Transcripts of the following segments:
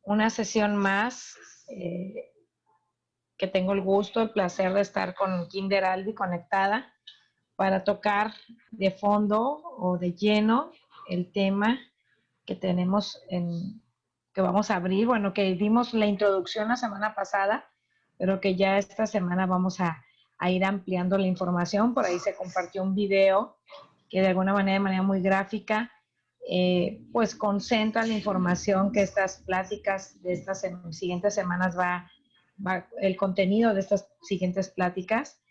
una sesión más que tengo el gusto, el placer de estar con Kinder Albi conectada para tocar de fondo o de lleno el tema que tenemos que vamos a abrir, bueno, que dimos la introducción la semana pasada, pero que ya esta semana vamos a ir ampliando la información. Por ahí se compartió un video que de manera muy gráfica, pues concentra la información que estas pláticas de estas siguientes semanas el contenido de estas siguientes pláticas,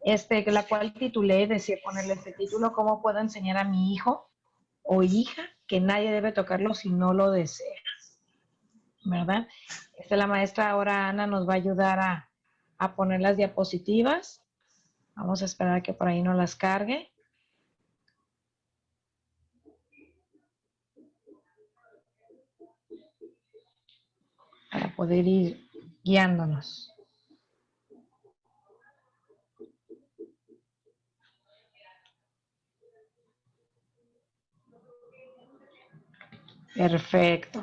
la cual titulé, decía ponerle este título, ¿cómo puedo enseñar a mi hijo o hija que nadie debe tocarlo si no lo desea? ¿Verdad? La maestra ahora Ana nos va a ayudar a poner las diapositivas. Vamos a esperar que por ahí no las cargue. Para poder ir guiándonos. Perfecto.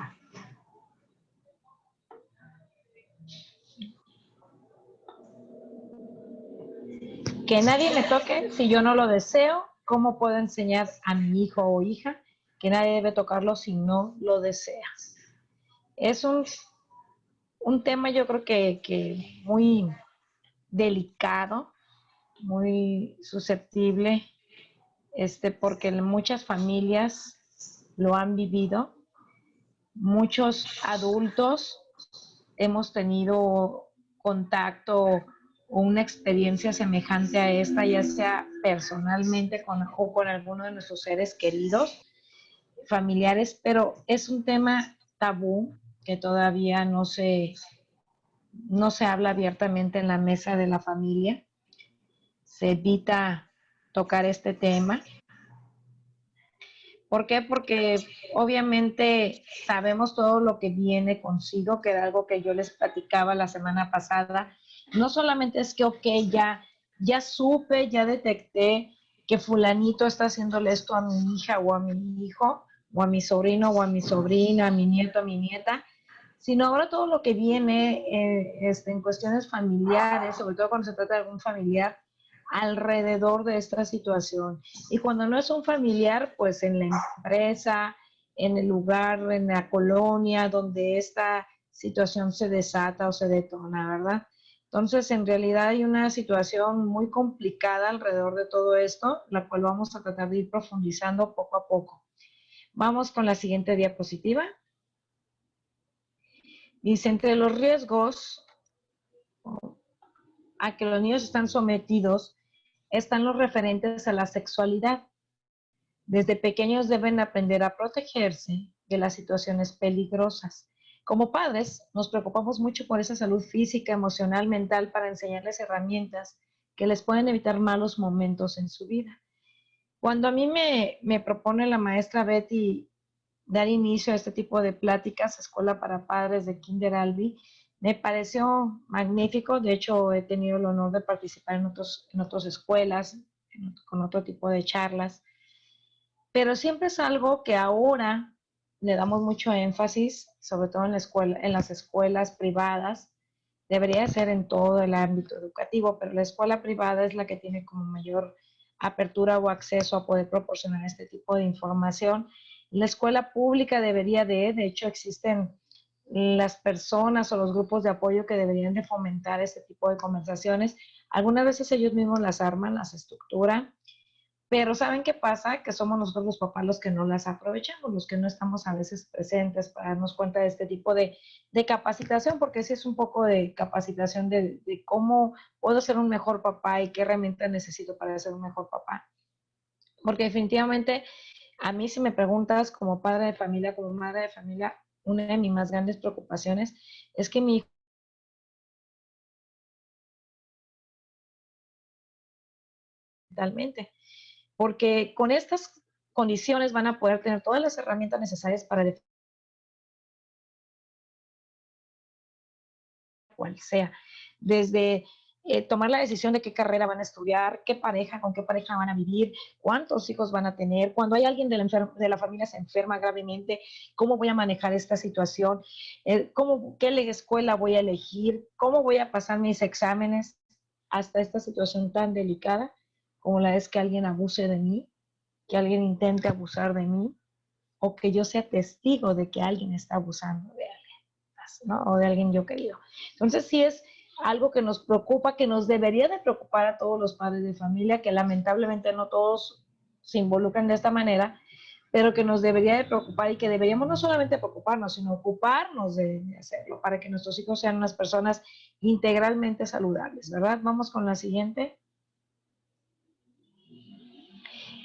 Que nadie me toque si yo no lo deseo. ¿Cómo puedo enseñar a mi hijo o hija que nadie debe tocarlo si no lo desea? Es un tema yo creo que muy delicado, muy susceptible, porque muchas familias lo han vivido. Muchos adultos hemos tenido contacto o una experiencia semejante a esta, ya sea personalmente o con alguno de nuestros seres queridos, familiares, pero es un tema tabú que todavía no se habla abiertamente en la mesa de la familia. Se evita tocar este tema. ¿Por qué? Porque obviamente sabemos todo lo que viene consigo, que era algo que yo les platicaba la semana pasada. No solamente es que, ok, ya supe, ya detecté que fulanito está haciéndole esto a mi hija o a mi hijo, o a mi sobrino o a mi sobrina, a mi nieto, a mi nieta, sino ahora todo lo que viene en cuestiones familiares, sobre todo cuando se trata de algún familiar, alrededor de esta situación. Y cuando no es un familiar, pues en la empresa, en el lugar, en la colonia donde esta situación se desata o se detona, ¿verdad? Entonces, en realidad hay una situación muy complicada alrededor de todo esto, la cual vamos a tratar de ir profundizando poco a poco. Vamos con la siguiente diapositiva. Dice, entre los riesgos a que los niños están sometidos están los referentes a la sexualidad. Desde pequeños deben aprender a protegerse de las situaciones peligrosas. Como padres, nos preocupamos mucho por esa salud física, emocional, mental, para enseñarles herramientas que les pueden evitar malos momentos en su vida. Cuando a mí me propone la maestra Betty dar inicio a este tipo de pláticas, Escuela para Padres de Kinder Albi, me pareció magnífico. De hecho, he tenido el honor de participar en otras escuelas, con otro tipo de charlas. Pero siempre es algo que ahora le damos mucho énfasis, sobre todo en las escuelas privadas. Debería ser en todo el ámbito educativo, pero la escuela privada es la que tiene como mayor apertura o acceso a poder proporcionar este tipo de información. La escuela pública debería de hecho existen las personas o los grupos de apoyo que deberían de fomentar este tipo de conversaciones. Algunas veces ellos mismos las arman, las estructuran, pero ¿saben qué pasa? Que somos nosotros los papás los que no las aprovechamos, los que no estamos a veces presentes para darnos cuenta de este tipo de capacitación, porque sí es un poco de capacitación de cómo puedo ser un mejor papá y qué herramientas necesito para ser un mejor papá. Porque definitivamente a mí, si me preguntas como padre de familia, como madre de familia, una de mis más grandes preocupaciones es que mi hijo mentalmente, porque con estas condiciones van a poder tener todas las herramientas necesarias para cual sea, desde tomar la decisión de qué carrera van a estudiar, qué pareja, con qué pareja van a vivir, cuántos hijos van a tener, cuando hay alguien de la familia se enferma gravemente, cómo voy a manejar esta situación, qué escuela voy a elegir, cómo voy a pasar mis exámenes, hasta esta situación tan delicada como la es que alguien abuse de mí, que alguien intente abusar de mí, o que yo sea testigo de que alguien está abusando de alguien, ¿no? O de alguien yo querido. Entonces sí es algo que nos preocupa, que nos debería de preocupar a todos los padres de familia, que lamentablemente no todos se involucran de esta manera, pero que nos debería de preocupar y que deberíamos no solamente preocuparnos, sino ocuparnos de hacerlo para que nuestros hijos sean unas personas integralmente saludables, ¿verdad? Vamos con la siguiente.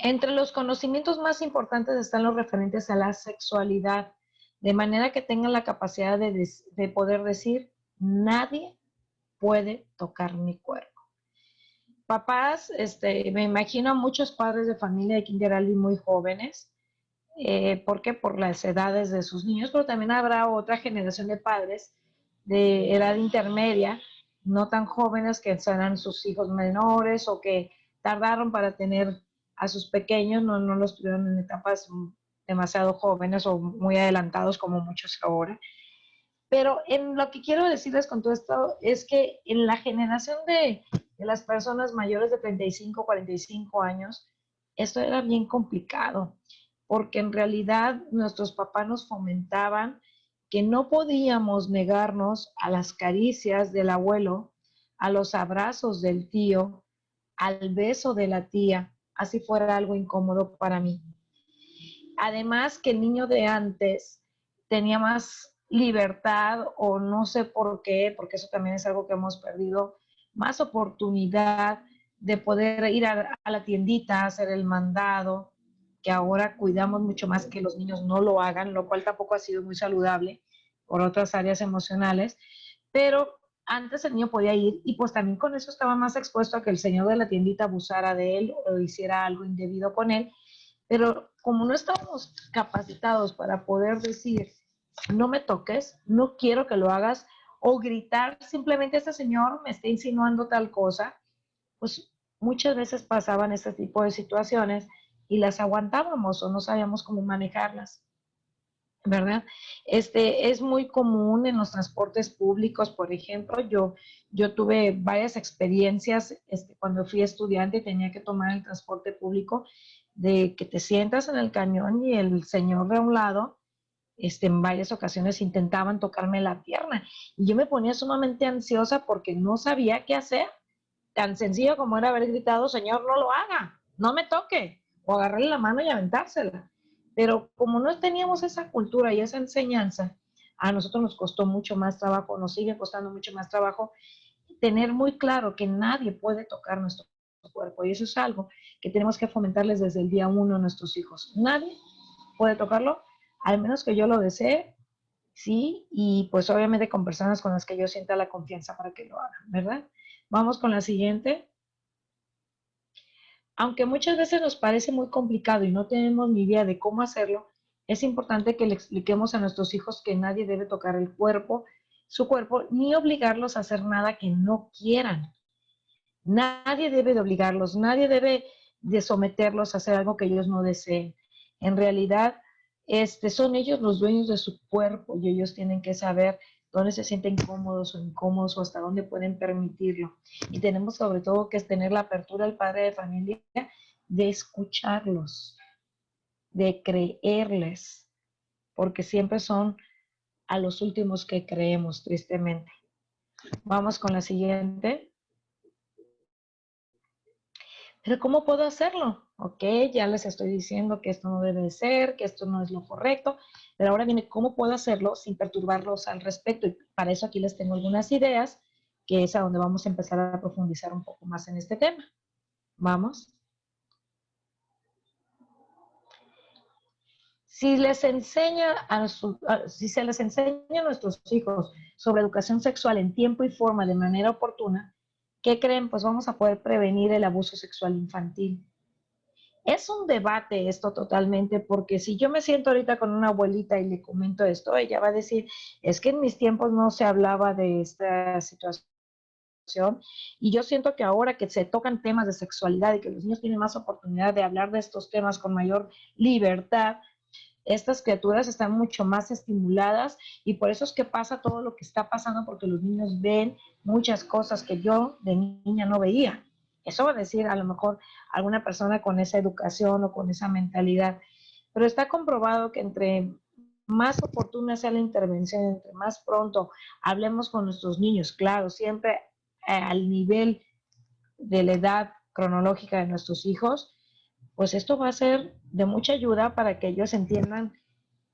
Entre los conocimientos más importantes están los referentes a la sexualidad, de manera que tengan la capacidad de poder decir, nadie puede tocar mi cuerpo. Papás, me imagino a muchos padres de familia de Kinder Alvi muy jóvenes, ¿por qué? Por las edades de sus niños, pero también habrá otra generación de padres de edad intermedia, no tan jóvenes, que serán sus hijos menores o que tardaron para tener a sus pequeños, no los tuvieron en etapas demasiado jóvenes o muy adelantados como muchos ahora. Pero en lo que quiero decirles con todo esto es que en la generación de las personas mayores de 35, 45 años, esto era bien complicado, porque en realidad nuestros papás nos fomentaban que no podíamos negarnos a las caricias del abuelo, a los abrazos del tío, al beso de la tía, así fuera algo incómodo para mí. Además que el niño de antes tenía más libertad, o no sé por qué, porque eso también es algo que hemos perdido, más oportunidad de poder ir a la tiendita, hacer el mandado, que ahora cuidamos mucho más que los niños no lo hagan, lo cual tampoco ha sido muy saludable por otras áreas emocionales, pero antes el niño podía ir y pues también con eso estaba más expuesto a que el señor de la tiendita abusara de él o hiciera algo indebido con él, pero como no estábamos capacitados para poder decir, no me toques, no quiero que lo hagas, o gritar simplemente, este señor me está insinuando tal cosa, pues muchas veces pasaban este tipo de situaciones y las aguantábamos o no sabíamos cómo manejarlas, ¿verdad? Es muy común en los transportes públicos, por ejemplo, yo tuve varias experiencias cuando fui estudiante y tenía que tomar el transporte público, de que te sientas en el camión y el señor de un lado, en varias ocasiones intentaban tocarme la pierna y yo me ponía sumamente ansiosa porque no sabía qué hacer. Tan sencillo como era haber gritado, señor, no lo haga, no me toque, o agarrarle la mano y aventársela. Pero como no teníamos esa cultura y esa enseñanza, a nosotros nos costó mucho más trabajo, nos sigue costando mucho más trabajo tener muy claro que nadie puede tocar nuestro cuerpo. Y eso es algo que tenemos que fomentarles desde el día uno a nuestros hijos. Nadie puede tocarlo, al menos que yo lo desee, sí, y pues obviamente con personas con las que yo sienta la confianza para que lo hagan, ¿verdad? Vamos con la siguiente. Aunque muchas veces nos parece muy complicado y no tenemos ni idea de cómo hacerlo, es importante que le expliquemos a nuestros hijos que nadie debe tocar su cuerpo, ni obligarlos a hacer nada que no quieran. Nadie debe de obligarlos, nadie debe de someterlos a hacer algo que ellos no deseen. En realidad, son ellos los dueños de su cuerpo y ellos tienen que saber dónde se sienten cómodos o incómodos o hasta dónde pueden permitirlo. Y tenemos sobre todo que tener la apertura del padre de familia de escucharlos, de creerles, porque siempre son a los últimos que creemos, tristemente. Vamos con la siguiente. Pero ¿cómo puedo hacerlo? Ok, ya les estoy diciendo que esto no debe de ser, que esto no es lo correcto, pero ahora viene cómo puedo hacerlo sin perturbarlos al respecto. Y para eso aquí les tengo algunas ideas, que es a donde vamos a empezar a profundizar un poco más en este tema. Vamos. Si se les enseña a nuestros hijos sobre educación sexual en tiempo y forma de manera oportuna, ¿qué creen? Pues vamos a poder prevenir el abuso sexual infantil. Es un debate esto totalmente, porque si yo me siento ahorita con una abuelita y le comento esto, ella va a decir, es que en mis tiempos no se hablaba de esta situación Y yo siento que ahora que se tocan temas de sexualidad y que los niños tienen más oportunidad de hablar de estos temas con mayor libertad, estas criaturas están mucho más estimuladas y por eso es que pasa todo lo que está pasando, porque los niños ven muchas cosas que yo de niña no veía. Eso va a decir a lo mejor alguna persona con esa educación o con esa mentalidad, pero está comprobado que entre más oportuna sea la intervención, entre más pronto hablemos con nuestros niños, claro, siempre al nivel de la edad cronológica de nuestros hijos, pues esto va a ser de mucha ayuda para que ellos entiendan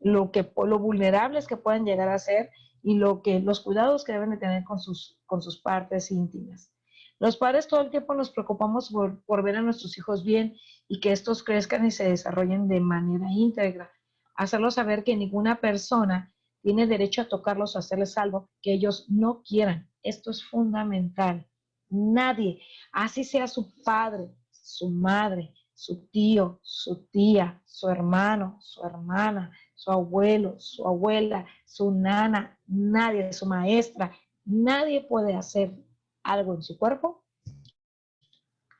lo vulnerables que pueden llegar a ser y los cuidados que deben de tener con sus partes íntimas. Los padres todo el tiempo nos preocupamos por ver a nuestros hijos bien y que estos crezcan y se desarrollen de manera íntegra. Hacerlos saber que ninguna persona tiene derecho a tocarlos o hacerles algo que ellos no quieran. Esto es fundamental. Nadie, así sea su padre, su madre, su tío, su tía, su hermano, su hermana, su abuelo, su abuela, su nana, nadie, su maestra, nadie puede hacer algo en su cuerpo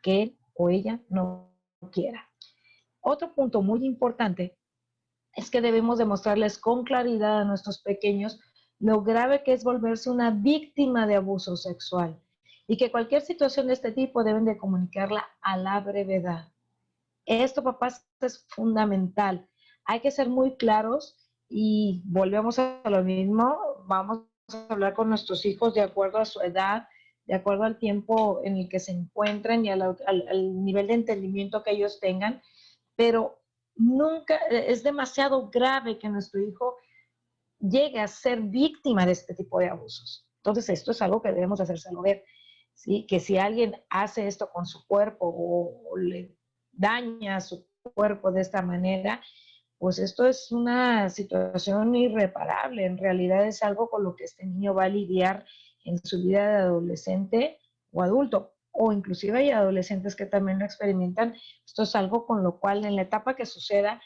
que él o ella no quiera. Otro punto muy importante es que debemos demostrarles con claridad a nuestros pequeños lo grave que es volverse una víctima de abuso sexual y que cualquier situación de este tipo deben de comunicarla a la brevedad. Esto, papás, es fundamental. Hay que ser muy claros y volvemos a lo mismo. Vamos a hablar con nuestros hijos de acuerdo a su edad, de acuerdo al tiempo en el que se encuentren y al nivel de entendimiento que ellos tengan, pero nunca es demasiado grave que nuestro hijo llegue a ser víctima de este tipo de abusos. Entonces, esto es algo que debemos hacérselo ver. ¿Sí? Que si alguien hace esto con su cuerpo o le daña a su cuerpo de esta manera, pues esto es una situación irreparable. En realidad es algo con lo que este niño va a lidiar en su vida de adolescente o adulto, o inclusive hay adolescentes que también lo experimentan. Esto es algo con lo cual en la etapa que suceda,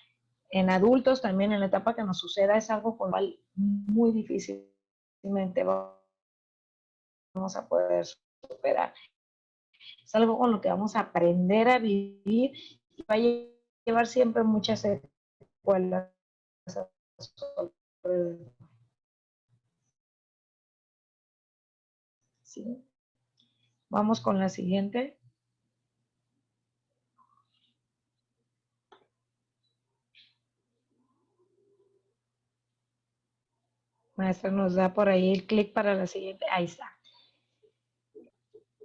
en adultos también en la etapa que nos suceda, es algo con lo cual muy difícilmente vamos a poder superar. Es algo con lo que vamos a aprender a vivir y va a llevar siempre muchas secuelas. ¿Sí? Vamos con la siguiente. Maestra nos da por ahí el clic para la siguiente. Ahí está.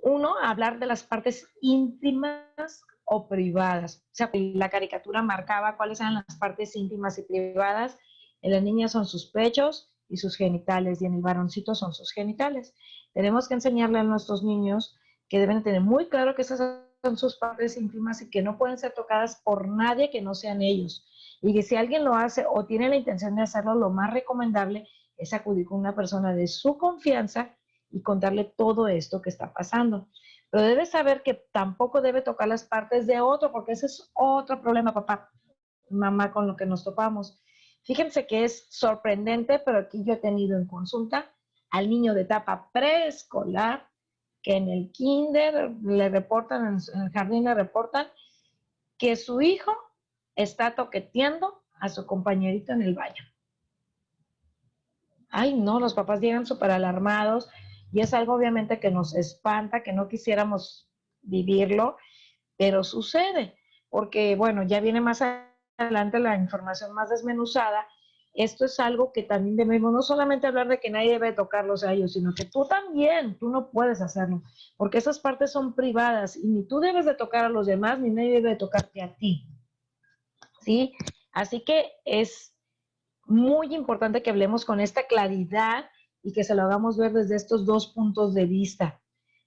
Uno, hablar de las partes íntimas o privadas. O sea, la caricatura marcaba cuáles eran las partes íntimas y privadas. En la niña son sus pechos y sus genitales, y en el varoncito son sus genitales. Tenemos que enseñarle a nuestros niños que deben tener muy claro que esas son sus partes íntimas y que no pueden ser tocadas por nadie que no sean ellos. Y que si alguien lo hace o tiene la intención de hacerlo, lo más recomendable es acudir con una persona de su confianza y contarle todo esto que está pasando. Pero debe saber que tampoco debe tocar las partes de otro, porque ese es otro problema, papá, mamá, con lo que nos topamos. Fíjense que es sorprendente, pero aquí yo he tenido en consulta al niño de etapa preescolar que en el kinder le reportan, en el jardín le reportan que su hijo está toqueteando a su compañerito en el baño. Ay, no, los papás llegan súper alarmados y es algo obviamente que nos espanta, que no quisiéramos vivirlo, pero sucede, porque bueno, ya viene más adelante la información más desmenuzada. Esto es algo que también debemos no solamente hablar de que nadie debe tocarlos a ellos, sino que tú también, tú no puedes hacerlo, porque esas partes son privadas y ni tú debes de tocar a los demás, ni nadie debe de tocarte a ti, ¿sí? Así que es muy importante que hablemos con esta claridad y que se lo hagamos ver desde estos dos puntos de vista,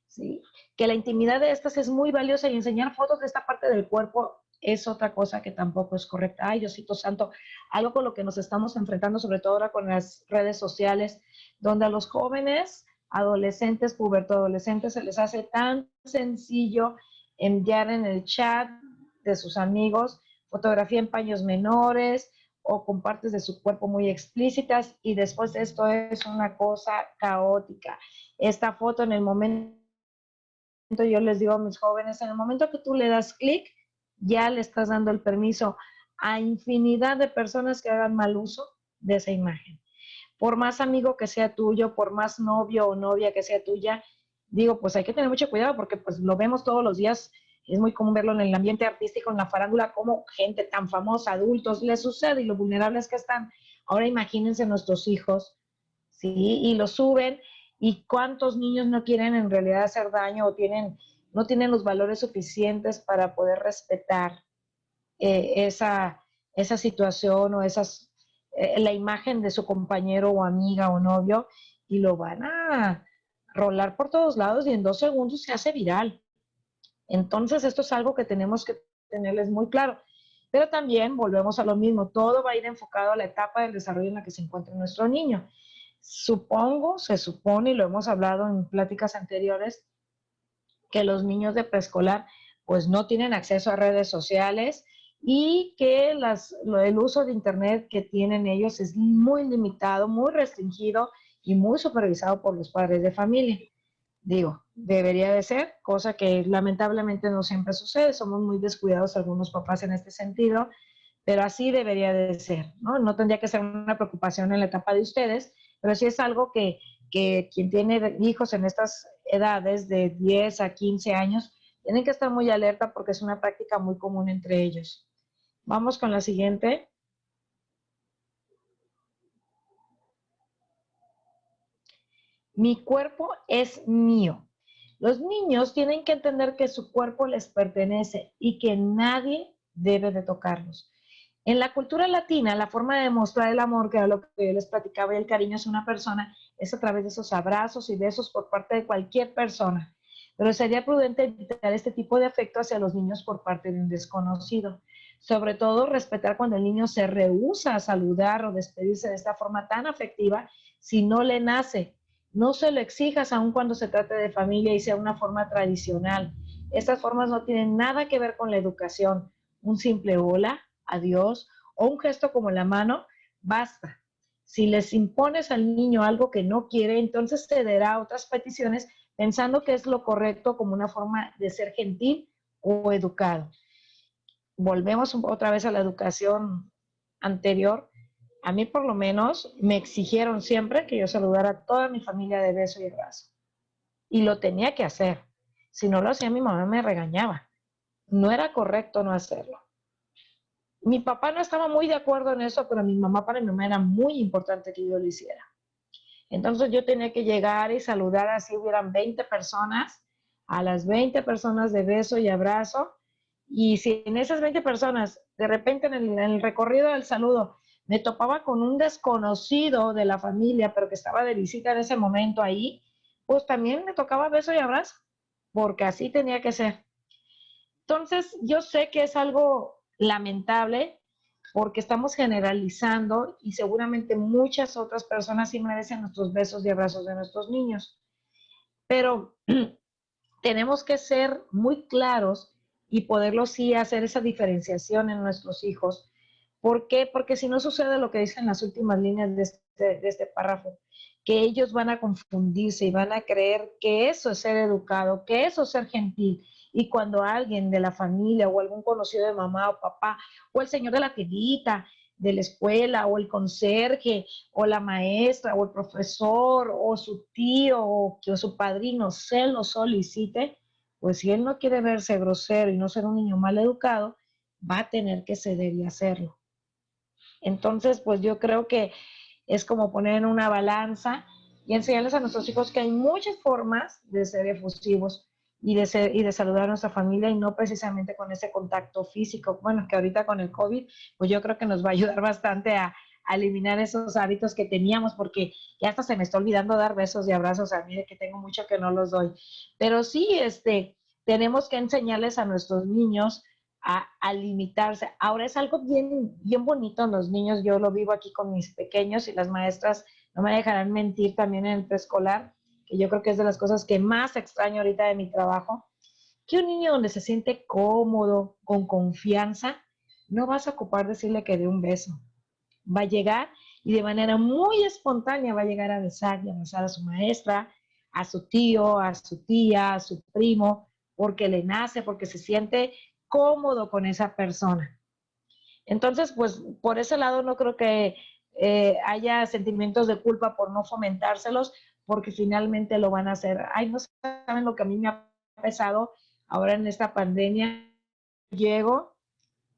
¿sí? Que la intimidad de estas es muy valiosa y enseñar fotos de esta parte del cuerpo es otra cosa que tampoco es correcta. Ay, Diosito Santo, algo con lo que nos estamos enfrentando, sobre todo ahora con las redes sociales, donde a los jóvenes, adolescentes, pubertoadolescentes, se les hace tan sencillo enviar en el chat de sus amigos fotografía en paños menores, o con partes de su cuerpo muy explícitas y después esto es una cosa caótica. Esta foto en el momento yo les digo a mis jóvenes, en el momento que tú le das clic, ya le estás dando el permiso a infinidad de personas que hagan mal uso de esa imagen. Por más amigo que sea tuyo, por más novio o novia que sea tuya, digo, pues hay que tener mucho cuidado porque pues lo vemos todos los días, es muy común verlo en el ambiente artístico, en la farándula, como gente tan famosa, adultos, les sucede y lo vulnerables que están. Ahora imagínense nuestros hijos, ¿sí? Y lo suben y cuántos niños no quieren en realidad hacer daño o no tienen los valores suficientes para poder respetar esa situación o la imagen de su compañero o amiga o novio y lo van a rolar por todos lados y en 2 segundos se hace viral. Entonces esto es algo que tenemos que tenerles muy claro. Pero también volvemos a lo mismo, todo va a ir enfocado a la etapa del desarrollo en la que se encuentra nuestro niño. Se supone, y lo hemos hablado en pláticas anteriores, que los niños de preescolar pues no tienen acceso a redes sociales y que el uso de internet que tienen ellos es muy limitado, muy restringido y muy supervisado por los padres de familia. Digo, debería de ser, cosa que lamentablemente no siempre sucede, somos muy descuidados algunos papás en este sentido, pero así debería de ser, ¿no? No tendría que ser una preocupación en la etapa de ustedes, pero sí es algo que quien tiene hijos en estas edades de 10 a 15 años, tienen que estar muy alerta porque es una práctica muy común entre ellos. Vamos con la siguiente. Mi cuerpo es mío. Los niños tienen que entender que su cuerpo les pertenece y que nadie debe de tocarlos. En la cultura latina, la forma de demostrar el amor, que era lo que yo les platicaba, y el cariño hacia una persona, es a través de esos abrazos y besos por parte de cualquier persona. Pero sería prudente evitar este tipo de afecto hacia los niños por parte de un desconocido. Sobre todo, respetar cuando el niño se rehúsa a saludar o despedirse de esta forma tan afectiva si no le nace. No se lo exijas aun cuando se trate de familia y sea una forma tradicional. Estas formas no tienen nada que ver con la educación. Un simple hola, adiós o un gesto como la mano, basta. Si les impones al niño algo que no quiere, entonces cederá a otras peticiones pensando que es lo correcto como una forma de ser gentil o educado. Volvemos otra vez a la educación anterior. A mí por lo menos me exigieron siempre que yo saludara a toda mi familia de beso y abrazo. Y lo tenía que hacer. Si no lo hacía, mi mamá me regañaba. No era correcto no hacerlo. Mi papá no estaba muy de acuerdo en eso, pero para mi mamá era muy importante que yo lo hiciera. Entonces yo tenía que llegar y saludar así hubieran 20 personas, a las 20 personas de beso y abrazo. Y si en esas 20 personas, de repente en el recorrido del saludo, me topaba con un desconocido de la familia, pero que estaba de visita en ese momento ahí, pues también me tocaba beso y abrazo, porque así tenía que ser. Entonces, yo sé que es algo lamentable porque estamos generalizando y seguramente muchas otras personas sí merecen nuestros besos y abrazos de nuestros niños, pero tenemos que ser muy claros y poderlo sí hacer esa diferenciación en nuestros hijos. ¿Por qué? Porque si no sucede lo que dicen las últimas líneas de este párrafo, que ellos van a confundirse y van a creer que eso es ser educado, que eso es ser gentil. Y cuando alguien de la familia o algún conocido de mamá o papá o el señor de la tiendita, de la escuela o el conserje o la maestra o el profesor o su tío o su padrino se lo solicite, pues si él no quiere verse grosero y no ser un niño mal educado, va a tener que ceder y hacerlo. Entonces, pues yo creo que es como poner en una balanza y enseñarles a nuestros hijos que hay muchas formas de ser efusivos y de saludar a nuestra familia y no precisamente con ese contacto físico. Bueno, que ahorita con el COVID, pues yo creo que nos va a ayudar bastante a eliminar esos hábitos que teníamos, porque ya hasta se me está olvidando dar besos y abrazos a mí, de que tengo mucho que no los doy. Pero sí, tenemos que enseñarles a nuestros niños a limitarse. Ahora es algo bien, bien bonito en los niños, yo lo vivo aquí con mis pequeños y las maestras no me dejarán mentir también en el preescolar, que yo creo que es de las cosas que más extraño ahorita de mi trabajo, que un niño donde se siente cómodo, con confianza, no vas a ocupar decirle que dé un beso. Va a llegar y de manera muy espontánea va a llegar a besar y a besar a su maestra, a su tío, a su tía, a su primo, porque le nace, porque se siente cómodo con esa persona. Entonces, pues por ese lado no creo que haya sentimientos de culpa por no fomentárselos, porque finalmente lo van a hacer. Ay, no saben lo que a mí me ha pesado ahora en esta pandemia. Llego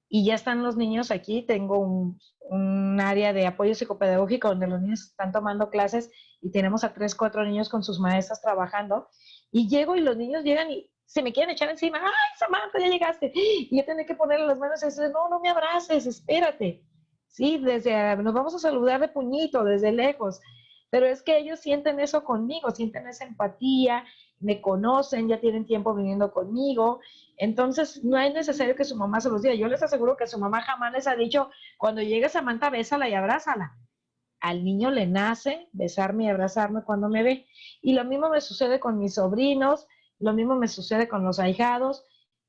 y ya están los niños aquí. Tengo un área de apoyo psicopedagógico donde los niños están tomando clases y tenemos a 3, 4 niños con sus maestras trabajando. Y llego y los niños llegan y se me quieren echar encima. ¡Ay, Samantha, ya llegaste! Y yo tengo que ponerle las manos y decir, no, no me abraces, espérate. Sí, nos vamos a saludar de puñito, desde lejos. Pero es que ellos sienten eso conmigo, sienten esa empatía, me conocen, ya tienen tiempo viniendo conmigo. Entonces, no es necesario que su mamá se los diga. Yo les aseguro que su mamá jamás les ha dicho, cuando llegue Samantha, bésala y abrázala. Al niño le nace besarme y abrazarme cuando me ve. Y lo mismo me sucede con mis sobrinos, lo mismo me sucede con los ahijados,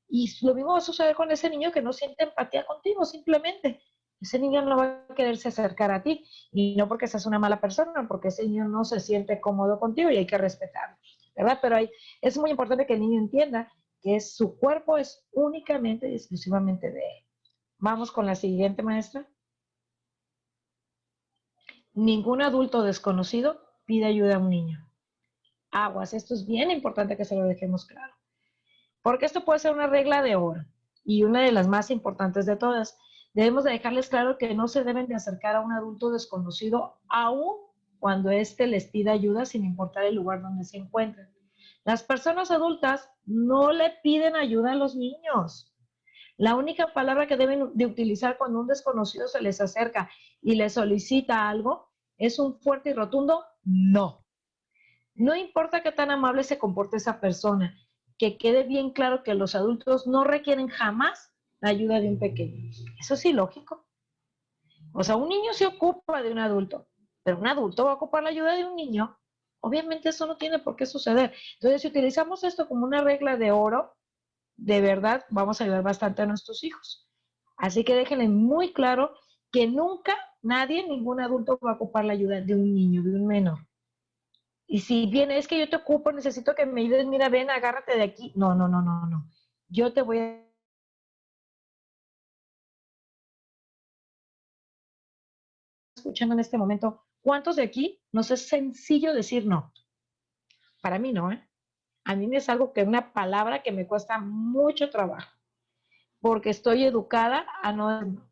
y lo mismo va a suceder con ese niño que no siente empatía contigo, simplemente. Ese niño no va a quererse acercar a ti, y no porque seas una mala persona, porque ese niño no se siente cómodo contigo y hay que respetarlo, ¿verdad? Pero es muy importante que el niño entienda que su cuerpo es únicamente y exclusivamente de él. Vamos con la siguiente, maestra. Ningún adulto desconocido pide ayuda a un niño. Aguas, esto es bien importante que se lo dejemos claro. Porque esto puede ser una regla de oro y una de las más importantes de todas. Debemos de dejarles claro que no se deben de acercar a un adulto desconocido aun cuando éste les pida ayuda sin importar el lugar donde se encuentren. Las personas adultas no le piden ayuda a los niños. La única palabra que deben de utilizar cuando un desconocido se les acerca y les solicita algo es un fuerte y rotundo no. No importa qué tan amable se comporte esa persona, que quede bien claro que los adultos no requieren jamás la ayuda de un pequeño. Eso es ilógico. O sea, un niño se ocupa de un adulto, pero un adulto va a ocupar la ayuda de un niño. Obviamente eso no tiene por qué suceder. Entonces, si utilizamos esto como una regla de oro, de verdad vamos a ayudar bastante a nuestros hijos. Así que déjenle muy claro que nunca nadie, ningún adulto va a ocupar la ayuda de un niño, de un menor. Y si viene, es que yo te ocupo, necesito que me ayudes, mira, ven, agárrate de aquí. No, no, no, no, no. Yo te voy a escuchando en este momento. ¿Cuántos de aquí nos es sencillo decir no? Para mí no, ¿eh? A mí me es algo que una palabra que me cuesta mucho trabajo, porque estoy educada a no.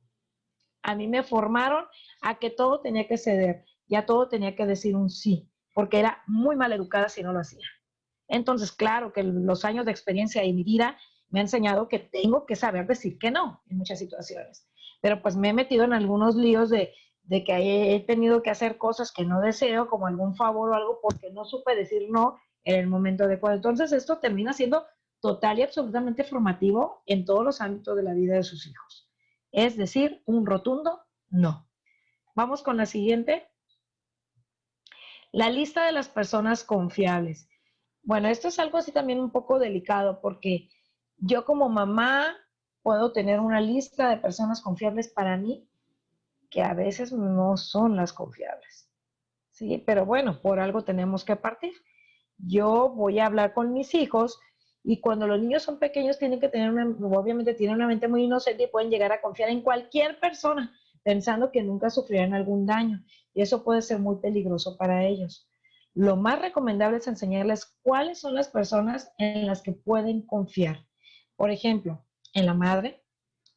A mí me formaron a que todo tenía que ceder, ya todo tenía que decir un sí, porque era muy mal educada si no lo hacía. Entonces, claro que los años de experiencia y mi vida me han enseñado que tengo que saber decir que no en muchas situaciones. Pero pues me he metido en algunos líos de que he tenido que hacer cosas que no deseo, como algún favor o algo, porque no supe decir no en el momento adecuado. Entonces, esto termina siendo total y absolutamente formativo en todos los ámbitos de la vida de sus hijos. Es decir, un rotundo no. Vamos con la siguiente. La lista de las personas confiables. Bueno, esto es algo así también un poco delicado porque yo como mamá puedo tener una lista de personas confiables para mí que a veces no son las confiables. Sí, pero bueno, por algo tenemos que partir. Yo voy a hablar con mis hijos y cuando los niños son pequeños tienen que tener obviamente tienen una mente muy inocente y pueden llegar a confiar en cualquier persona pensando que nunca sufrirán algún daño y eso puede ser muy peligroso para ellos. Lo más recomendable es enseñarles cuáles son las personas en las que pueden confiar. Por ejemplo, en la madre,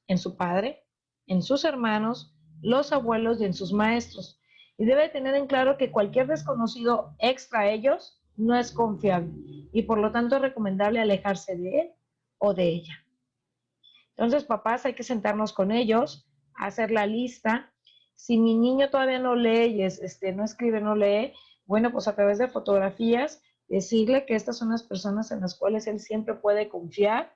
en su padre, en sus hermanos, los abuelos y en sus maestros. Y debe tener en claro que cualquier desconocido extra a ellos no es confiable y por lo tanto es recomendable alejarse de él o de ella. Entonces, papás, hay que sentarnos con ellos, hacer la lista. Si mi niño todavía no lee y no escribe, no lee, bueno, pues a través de fotografías, decirle que estas son las personas en las cuales él siempre puede confiar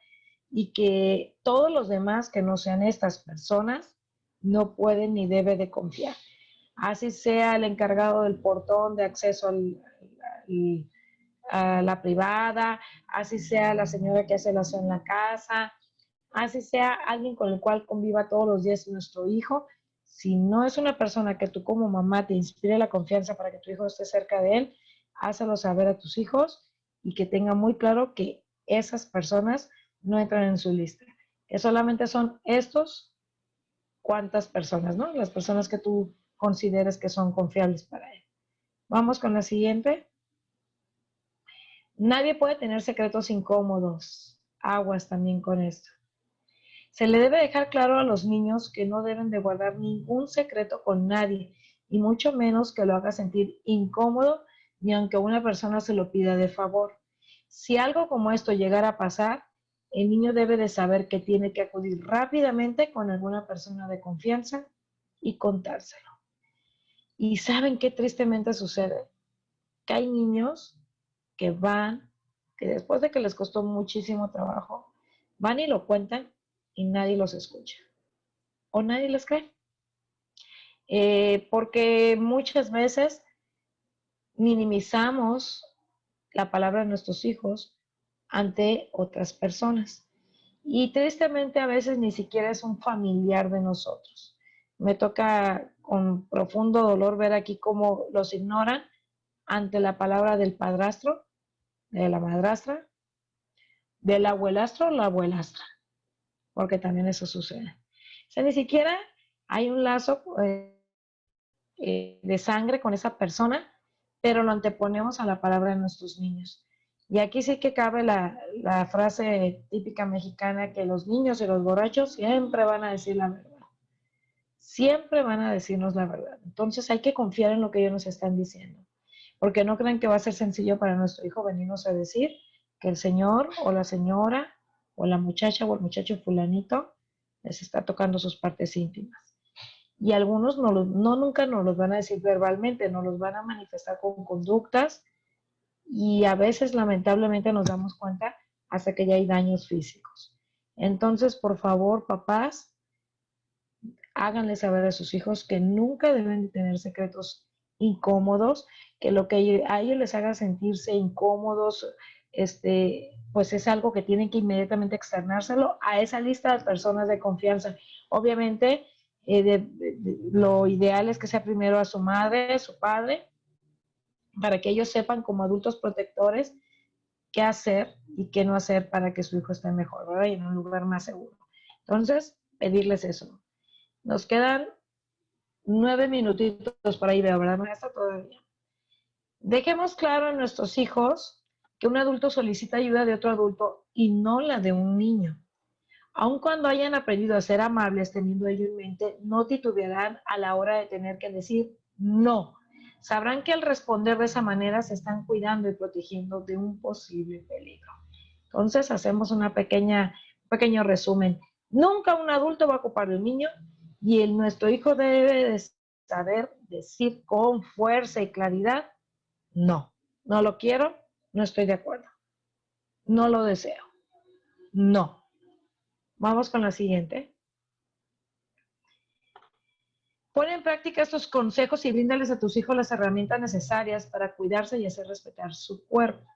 y que todos los demás que no sean estas personas no pueden ni debe de confiar. Así sea el encargado del portón de acceso a la privada, así sea la señora que hace el aseo en la casa, así sea alguien con el cual conviva todos los días nuestro hijo, si no es una persona que tú como mamá te inspire la confianza para que tu hijo esté cerca de él, Hácelo saber a tus hijos y que tengan muy claro que esas personas no entran en su lista, que solamente son estos cuantas personas, ¿no? Las personas que tú consideres que son confiables para él. Vamos con la siguiente. Nadie puede tener secretos incómodos. Aguas también con esto. Se le debe dejar claro a los niños que no deben de guardar ningún secreto con nadie, y mucho menos que lo haga sentir incómodo, ni aunque una persona se lo pida de favor. Si algo como esto llegara a pasar, el niño debe de saber que tiene que acudir rápidamente con alguna persona de confianza y contárselo. Y saben qué tristemente sucede, que hay niños que van, que después de que les costó muchísimo trabajo, van y lo cuentan y nadie los escucha o nadie les cree. Porque muchas veces minimizamos la palabra de nuestros hijos ante otras personas. Y tristemente a veces ni siquiera es un familiar de nosotros. Me toca con profundo dolor ver aquí cómo los ignoran ante la palabra del padrastro, de la madrastra, del abuelastro o la abuelastra, porque también eso sucede. O sea, ni siquiera hay un lazo de sangre con esa persona, pero lo anteponemos a la palabra de nuestros niños. Y aquí sí que cabe la frase típica mexicana que los niños y los borrachos siempre van a decir la verdad. Siempre van a decirnos la verdad. Entonces hay que confiar en lo que ellos nos están diciendo. Porque no crean que va a ser sencillo para nuestro hijo venirnos a decir que el señor o la señora o la muchacha o el muchacho fulanito les está tocando sus partes íntimas. Y algunos nunca nos los van a decir verbalmente, nos los van a manifestar con conductas y a veces lamentablemente nos damos cuenta hasta que ya hay daños físicos. Entonces, por favor, papás, háganle saber a sus hijos que nunca deben de tener secretos incómodos, que lo que a ellos les haga sentirse incómodos, pues es algo que tienen que inmediatamente externárselo a esa lista de personas de confianza. Obviamente, lo ideal es que sea primero a su madre, a su padre, para que ellos sepan como adultos protectores qué hacer y qué no hacer para que su hijo esté mejor, ¿verdad? Y en un lugar más seguro. Entonces, pedirles eso. Nos quedan 9 minutitos por ahí, veo, ¿verdad, maestra? Todavía. Dejemos claro a nuestros hijos que un adulto solicita ayuda de otro adulto y no la de un niño. Aun cuando hayan aprendido a ser amables teniendo ello en mente, no titubearán a la hora de tener que decir no. Sabrán que al responder de esa manera se están cuidando y protegiendo de un posible peligro. Entonces, hacemos un pequeño resumen. Nunca un adulto va a ocupar de un niño y nuestro hijo debe de saber decir con fuerza y claridad, no, no lo quiero, no estoy de acuerdo, no lo deseo, no. Vamos con la siguiente. Pon en práctica estos consejos y bríndales a tus hijos las herramientas necesarias para cuidarse y hacer respetar su cuerpo.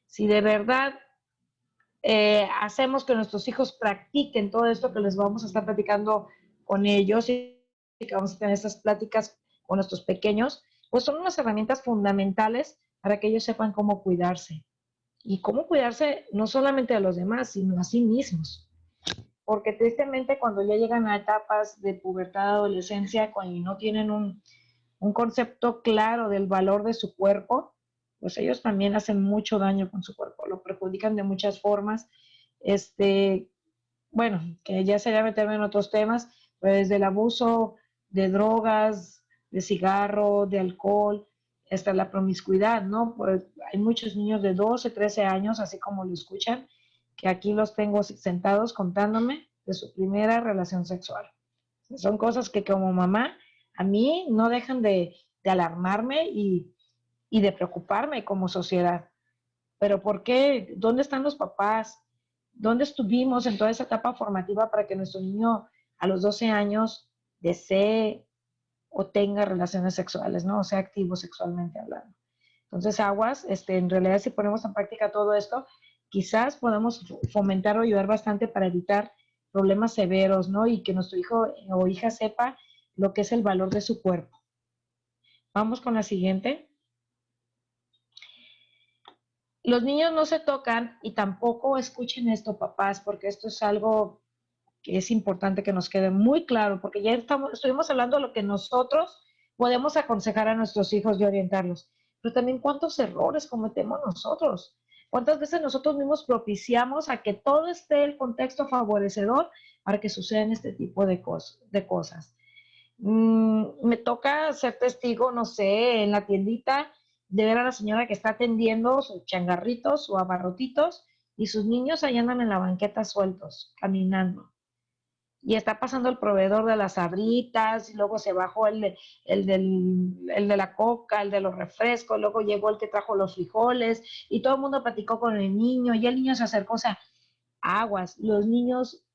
Si de verdad hacemos que nuestros hijos practiquen todo esto que les vamos a estar platicando con ellos y que vamos a tener estas pláticas con nuestros pequeños, pues son unas herramientas fundamentales para que ellos sepan cómo cuidarse. Y cómo cuidarse no solamente de los demás, sino a sí mismos. Porque tristemente cuando ya llegan a etapas de pubertad, adolescencia, cuando no tienen un concepto claro del valor de su cuerpo, pues ellos también hacen mucho daño con su cuerpo, lo perjudican de muchas formas. Bueno, que ya sería meterme en otros temas, pues del abuso de drogas, de cigarro, de alcohol, hasta la promiscuidad, ¿no? Pues hay muchos niños de 12, 13 años, así como lo escuchan, que aquí los tengo sentados contándome de su primera relación sexual. Son cosas que como mamá a mí no dejan de alarmarme y de preocuparme como sociedad. Pero ¿por qué? ¿Dónde están los papás? ¿Dónde estuvimos en toda esa etapa formativa para que nuestro niño a los 12 años desee o tenga relaciones sexuales, ¿no? O sea, activo sexualmente hablando. Entonces, aguas, en realidad si ponemos en práctica todo esto, quizás podamos fomentar o ayudar bastante para evitar problemas severos, ¿no? Y que nuestro hijo o hija sepa lo que es el valor de su cuerpo. Vamos con la siguiente. Los niños no se tocan y tampoco escuchen esto, papás, porque esto es algo que es importante que nos quede muy claro, porque ya estuvimos hablando de lo que nosotros podemos aconsejar a nuestros hijos y orientarlos, pero también cuántos errores cometemos nosotros, cuántas veces nosotros mismos propiciamos a que todo esté el contexto favorecedor para que sucedan este tipo de cosas. Me toca ser testigo, no sé, en la tiendita, de ver a la señora que está atendiendo sus changarritos o abarrotitos y sus niños ahí andan en la banqueta sueltos, caminando. Y está pasando el proveedor de las sabritas, y luego se bajó el de la coca, el de los refrescos, luego llegó el que trajo los frijoles, y todo el mundo platicó con el niño, y el niño se acercó, o sea, aguas, los niños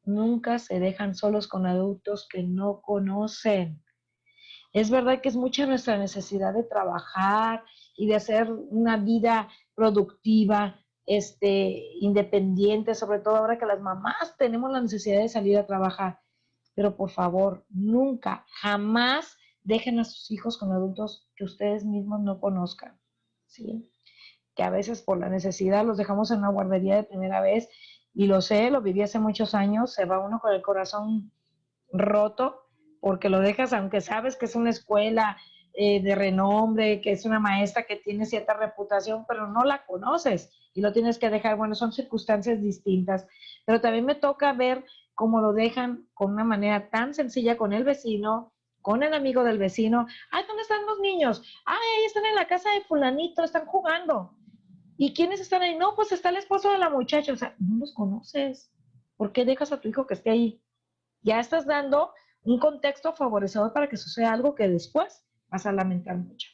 nunca se dejan solos con adultos que no conocen. Es verdad que es mucha nuestra necesidad de trabajar y de hacer una vida productiva, independiente, sobre todo ahora que las mamás tenemos la necesidad de salir a trabajar. Pero por favor, nunca, jamás dejen a sus hijos con adultos que ustedes mismos no conozcan, ¿sí? Que a veces por la necesidad los dejamos en una guardería de primera vez, y lo sé, lo viví hace muchos años, se va uno con el corazón roto porque lo dejas, aunque sabes que es una escuela de renombre, que es una maestra que tiene cierta reputación, pero no la conoces y lo tienes que dejar. Bueno, son circunstancias distintas, pero también me toca ver cómo lo dejan con una manera tan sencilla con el vecino, con el amigo del vecino. Ay, ¿dónde están los niños? Ay, ahí están en la casa de fulanito, están jugando. ¿Y quiénes están ahí? No, pues está el esposo de la muchacha. O sea, no los conoces. ¿Por qué dejas a tu hijo que esté ahí? Ya estás dando un contexto favorecedor para que suceda algo que después vas a lamentar mucho.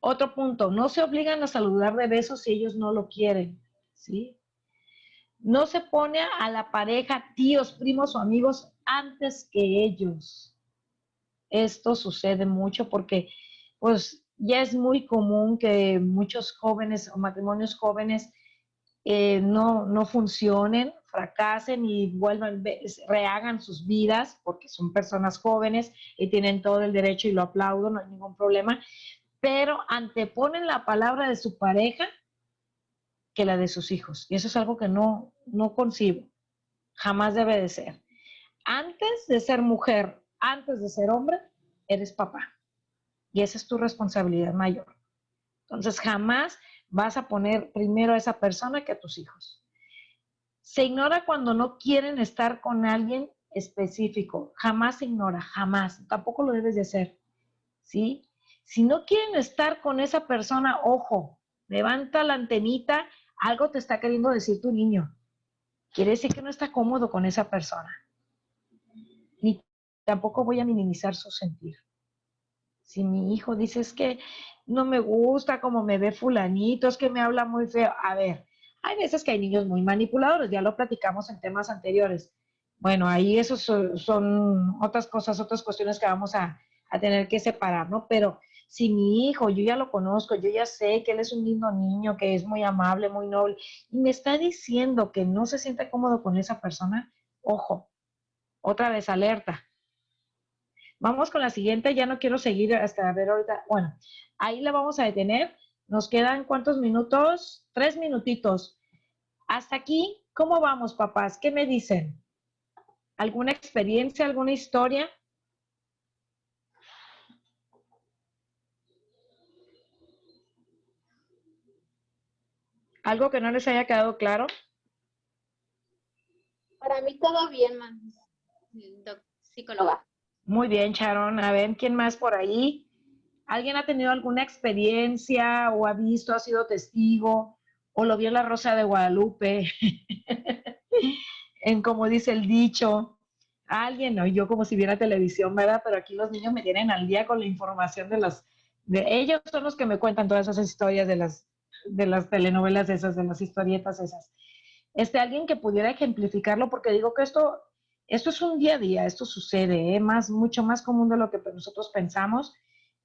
Otro punto, no se obligan a saludar de besos si ellos no lo quieren, ¿sí? No se pone a la pareja, tíos, primos o amigos antes que ellos. Esto sucede mucho porque pues ya es muy común que muchos jóvenes o matrimonios jóvenes no funcionen, fracasen y vuelvan, rehagan sus vidas, porque son personas jóvenes y tienen todo el derecho y lo aplaudo, no hay ningún problema, pero anteponen la palabra de su pareja que la de sus hijos. Y eso es algo que no concibo, jamás debe de ser. Antes de ser mujer, antes de ser hombre, eres papá. Y esa es tu responsabilidad mayor. Entonces, jamás vas a poner primero a esa persona que a tus hijos. Se ignora cuando no quieren estar con alguien específico. Jamás se ignora, jamás. Tampoco lo debes de hacer, ¿sí? Si no quieren estar con esa persona, ojo, levanta la antenita, algo te está queriendo decir tu niño. Quiere decir que no está cómodo con esa persona. Ni tampoco voy a minimizar su sentir. Si mi hijo dice es que no me gusta como me ve fulanito, es que me habla muy feo. A ver, hay veces que hay niños muy manipuladores, ya lo platicamos en temas anteriores. Bueno, ahí esos son otras cosas, otras cuestiones que vamos a tener que separar, ¿no? Pero si mi hijo, yo ya lo conozco, yo ya sé que él es un lindo niño, que es muy amable, muy noble, y me está diciendo que no se siente cómodo con esa persona, ojo, otra vez alerta. Vamos con la siguiente, ya no quiero seguir hasta ver ahorita. Bueno, ahí la vamos a detener. Nos quedan ¿cuántos minutos? 3 minutitos. Hasta aquí, ¿cómo vamos, papás? ¿Qué me dicen? ¿Alguna experiencia, alguna historia? ¿Algo que no les haya quedado claro? Para mí todo bien, psicóloga. Muy bien, Sharon. A ver, ¿quién más por ahí? ¿Alguien ha tenido alguna experiencia o ha visto, ha sido testigo o lo vio en la Rosa de Guadalupe? En como dice el dicho, alguien, no, yo como si viera televisión, ¿verdad? Pero aquí los niños me tienen al día con la información de ellos son los que me cuentan todas esas historias de las telenovelas esas, de las historietas esas. Alguien que pudiera ejemplificarlo, porque digo que esto es un día a día, esto sucede, mucho más común de lo que nosotros pensamos,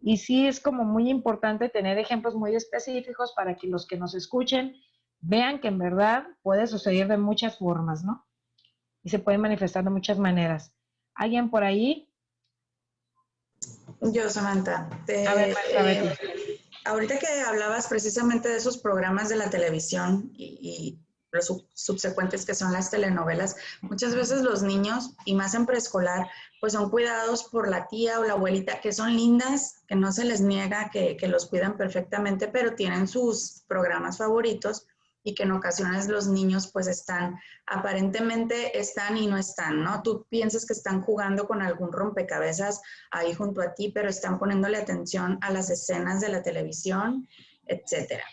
y sí es como muy importante tener ejemplos muy específicos para que los que nos escuchen vean que en verdad puede suceder de muchas formas, ¿no? Y se pueden manifestar de muchas maneras. ¿Alguien por ahí? Yo, Samantha. A ver, maestra Betty. Ahorita que hablabas precisamente de esos programas de la televisión y los subsecuentes que son las telenovelas, muchas veces los niños, y más en preescolar, pues son cuidados por la tía o la abuelita, que son lindas, que no se les niega que los cuidan perfectamente, pero tienen sus programas favoritos y que en ocasiones los niños pues aparentemente están y no están, ¿no? Tú piensas que están jugando con algún rompecabezas ahí junto a ti, pero están poniéndole atención a las escenas de la televisión, etcétera.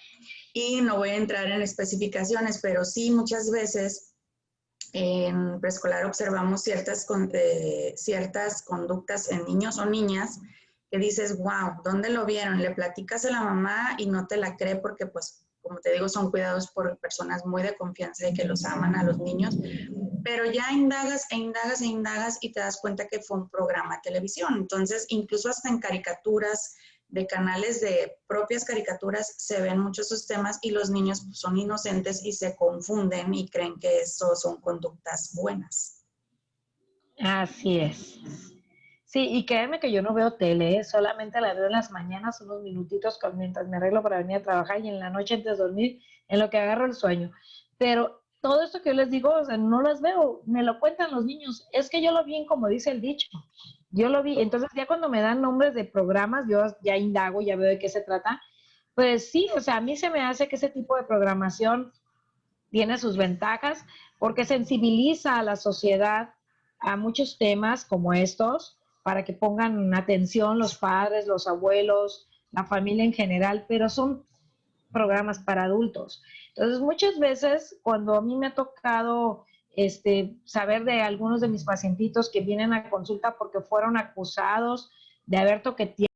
Y no voy a entrar en especificaciones, pero sí muchas veces en preescolar observamos ciertas conductas en niños o niñas que dices, wow, ¿dónde lo vieron? Le platicas a la mamá y no te la cree porque, pues, como te digo, son cuidados por personas muy de confianza y que los aman a los niños, pero ya indagas e indagas e indagas y te das cuenta que fue un programa de televisión. Entonces, incluso hasta en caricaturas de canales de propias caricaturas se ven muchos esos temas y los niños pues, son inocentes y se confunden y creen que eso son conductas buenas. Así es. Sí, y créeme que yo no veo tele, ¿eh? Solamente la veo en las mañanas, unos minutitos mientras me arreglo para venir a trabajar y en la noche antes de dormir, en lo que agarro el sueño. Pero todo esto que yo les digo, o sea, no las veo, me lo cuentan los niños. Es que yo lo vi en como dice el dicho. Yo lo vi, entonces ya cuando me dan nombres de programas, yo ya indago, ya veo de qué se trata. Pues sí, o sea, a mí se me hace que ese tipo de programación tiene sus ventajas porque sensibiliza a la sociedad a muchos temas como estos para que pongan atención los padres, los abuelos, la familia en general, pero son programas para adultos. Entonces, muchas veces cuando a mí me ha tocado saber de algunos de mis pacientitos que vienen a consulta porque fueron acusados de haber toqueteado